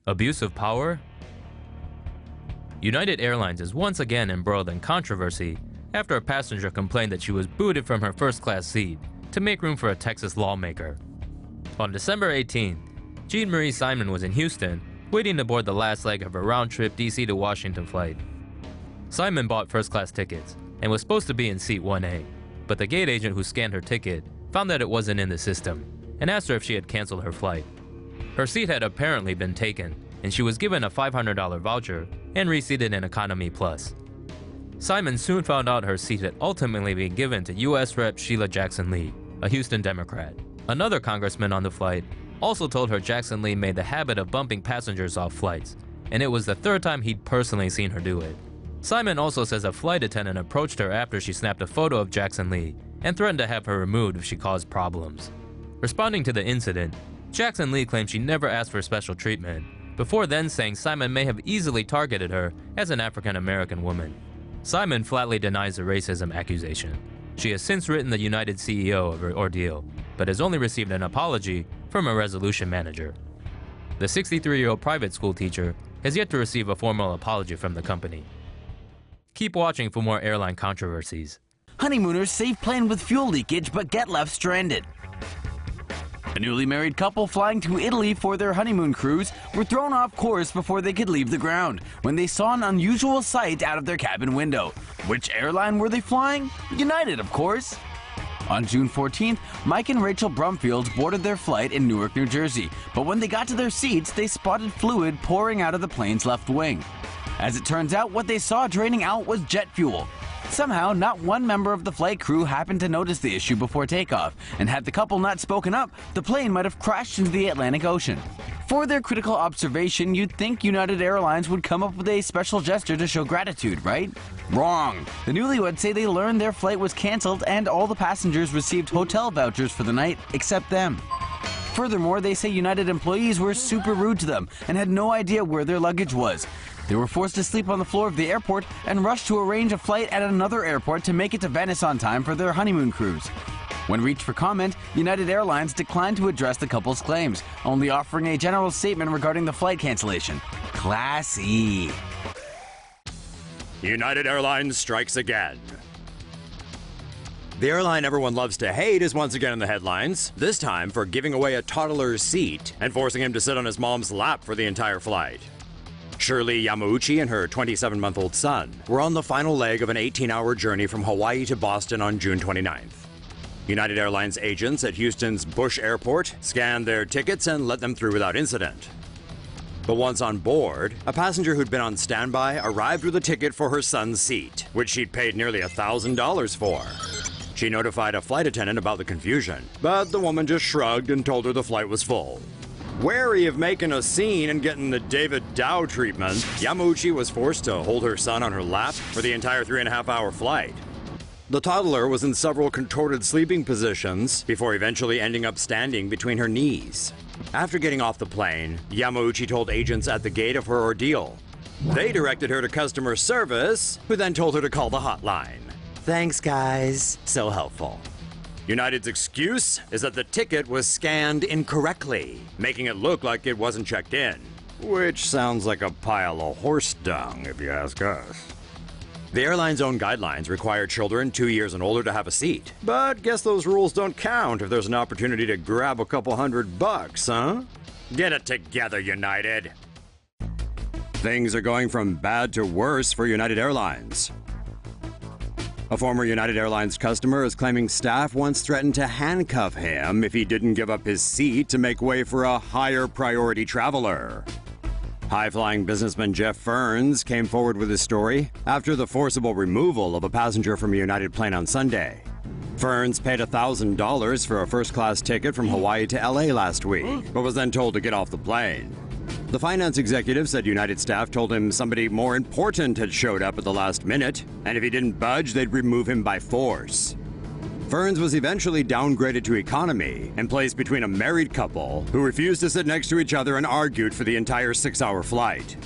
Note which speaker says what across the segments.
Speaker 1: Abuse of power? United Airlines is once again embroiled in controversy after a passenger complained that she was booted from her first-class seat to make room for a Texas lawmaker. On December 18th, Jean Marie Simon was in Houston, waiting to board the last leg of her round-trip DC to Washington flight. Simon bought first-class tickets and was supposed to be in seat 1A, but the gate agent who scanned her ticket found that it wasn't in the system and asked her if she had canceled her flight. Her seat had apparently been taken, and she was given a $500 voucher and reseated in Economy Plus. Simon soon found out her seat had ultimately been given to U.S. Rep. Sheila Jackson Lee, a Houston Democrat. Another congressman on the flight also told her Jackson Lee made the habit of bumping passengers off flights, and it was the third time he'd personally seen her do it. Simon also says a flight attendant approached her after she snapped a photo of Jackson Lee and threatened to have her removed if she caused problems. Responding to the incident, Jackson Lee claimed she never asked for special treatment, before then saying Simon may have easily targeted her as an African-American woman. Simon flatly denies the racism accusation. She has since written the United CEO of her ordeal, but has only received an apology from a resolution manager. The 63-year-old private school teacher has yet to receive a formal apology from the company. Keep watching for more airline controversies.
Speaker 2: Honeymooners save plane with fuel leakage but get left stranded. A newly married couple flying to Italy for their honeymoon cruise were thrown off course before they could leave the ground when they saw an unusual sight out of their cabin window. Which airline were they flying? United, of course. On June 14th, Mike and Rachel Brumfield boarded their flight in Newark, New Jersey, but when they got to their seats, they spotted fluid pouring out of the plane's left wing. As it turns out, what they saw draining out was jet fuel. Somehow, not one member of the flight crew happened to notice the issue before takeoff, and had the couple not spoken up, the plane might have crashed into the Atlantic Ocean. For their critical observation, you'd think United Airlines would come up with a special gesture to show gratitude, right? Wrong. The newlyweds say they learned their flight was canceled and all the passengers received hotel vouchers for the night, except them. Furthermore, they say United employees were super rude to them and had no idea where their luggage was. They were forced to sleep on the floor of the airport and rushed to arrange a flight at another airport to make it to Venice on time for their honeymoon cruise. When reached for comment, United Airlines declined to address the couple's claims, only offering a general statement regarding the flight cancellation. Classy.
Speaker 3: United Airlines strikes again. The airline everyone loves to hate is once again in the headlines, this time for giving away a toddler's seat and forcing him to sit on his mom's lap for the entire flight. Shirley Yamauchi and her 27-month-old son were on the final leg of an 18-hour journey from Hawaii to Boston on June 29th. United Airlines agents at Houston's Bush Airport scanned their tickets and let them through without incident. But once on board, a passenger who'd been on standby arrived with a ticket for her son's seat, which she'd paid nearly $1,000 for. She notified a flight attendant about the confusion, but the woman just shrugged and told her the flight was full. Wary of making a scene and getting the David Dow treatment, Yamauchi was forced to hold her son on her lap for the entire 3.5-hour flight. The toddler was in several contorted sleeping positions before eventually ending up standing between her knees. After getting off the plane, Yamauchi told agents at the gate of her ordeal. They directed her to customer service, who then told her to call the hotline. Thanks, guys. So helpful. United's excuse is that the ticket was scanned incorrectly, making it look like it wasn't checked in. Which sounds like a pile of horse dung, if you ask us. The airline's own guidelines require children 2 years and older to have a seat. But guess those rules don't count if there's an opportunity to grab a couple $100, huh? Get it together, United. Things are going from bad to worse for United Airlines. A former United Airlines customer is claiming staff once threatened to handcuff him if he didn't give up his seat to make way for a higher priority traveler. High-flying businessman Jeff Ferns came forward with his story after the forcible removal of a passenger from a United plane on Sunday. Ferns paid $1,000 for a first-class ticket from Hawaii to LA last week, but was then told to get off the plane. The finance executive said United staff told him somebody more important had showed up at the last minute, and if he didn't budge, they'd remove him by force. Ferns was eventually downgraded to economy and placed between a married couple who refused to sit next to each other and argued for the entire 6-hour flight.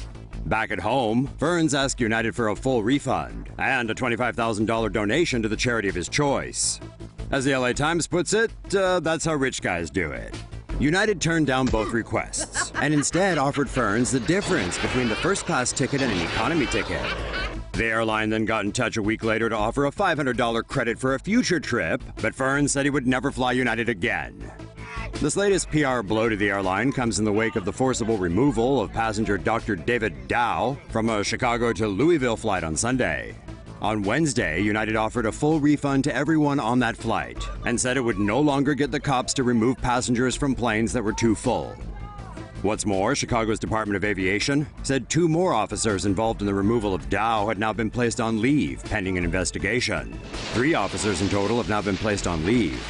Speaker 3: Back at home, Ferns asked United for a full refund and a $25,000 donation to the charity of his choice. As the LA Times puts it, that's how rich guys do it. United turned down both requests and instead offered Ferns the difference between the first-class ticket and an economy ticket. The airline then got in touch a week later to offer a $500 credit for a future trip, but Ferns said he would never fly United again. This latest PR blow to the airline comes in the wake of the forcible removal of passenger Dr. David Dow from a Chicago to Louisville flight on Sunday. On Wednesday, United offered a full refund to everyone on that flight and said it would no longer get the cops to remove passengers from planes that were too full. What's more, Chicago's Department of Aviation said 2 more officers involved in the removal of Dow had now been placed on leave pending an investigation. 3 officers in total have now been placed on leave.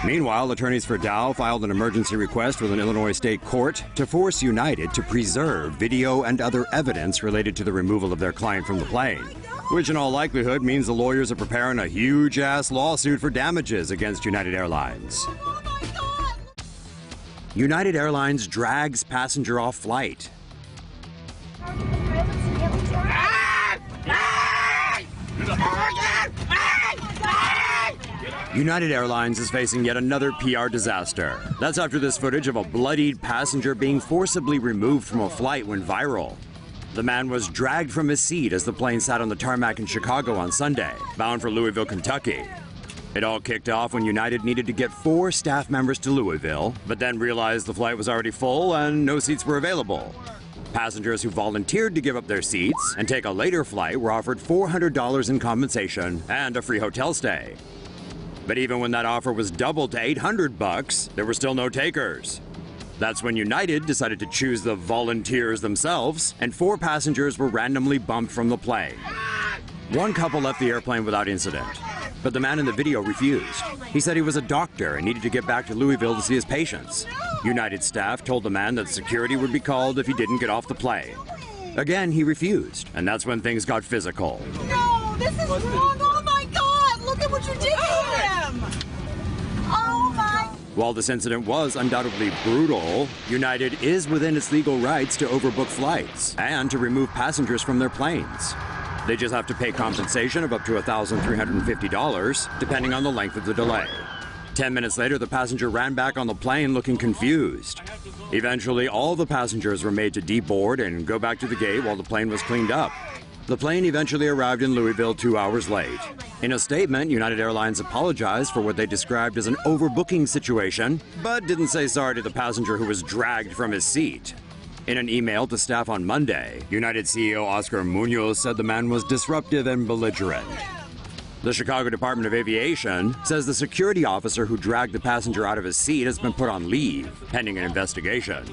Speaker 3: Meanwhile, attorneys for Dow filed an emergency request with an Illinois state court to force United to preserve video and other evidence related to the removal of their client from the plane, which in all likelihood means the lawyers are preparing a huge-ass lawsuit for damages against United Airlines. United Airlines drags passenger off flight. United Airlines is facing yet another PR disaster. That's after this footage of a bloodied passenger being forcibly removed from a flight went viral. The man was dragged from his seat as the plane sat on the tarmac in Chicago on Sunday, bound for Louisville, Kentucky. It all kicked off when United needed to get 4 staff members to Louisville, but then realized the flight was already full and no seats were available. Passengers who volunteered to give up their seats and take a later flight were offered $400 in compensation and a free hotel stay. But even when that offer was doubled to $800, there were still no takers. That's when United decided to choose the volunteers themselves, and 4 passengers were randomly bumped from the plane. 1 couple left the airplane without incident, but the man in the video refused. He said he was a doctor and needed to get back to Louisville to see his patients. United staff told the man that security would be called if he didn't get off the plane. Again, he refused, and that's when things got physical.
Speaker 4: No, this is wrong. Oh my God, look at what you did to him. Oh my.
Speaker 3: While this incident was undoubtedly brutal, United is within its legal rights to overbook flights and to remove passengers from their planes. They just have to pay compensation of up to $1,350, depending on the length of the delay. 10 minutes later, the passenger ran back on the plane looking confused. Eventually, all the passengers were made to deboard and go back to the gate while the plane was cleaned up. The plane eventually arrived in Louisville 2 hours late. In a statement, United Airlines apologized for what they described as an overbooking situation, but didn't say sorry to the passenger who was dragged from his seat. In an email to staff on Monday, United CEO Oscar Munoz said the man was disruptive and belligerent. The Chicago Department of Aviation says the security officer who dragged the passenger out of his seat has been put on leave, pending an investigation.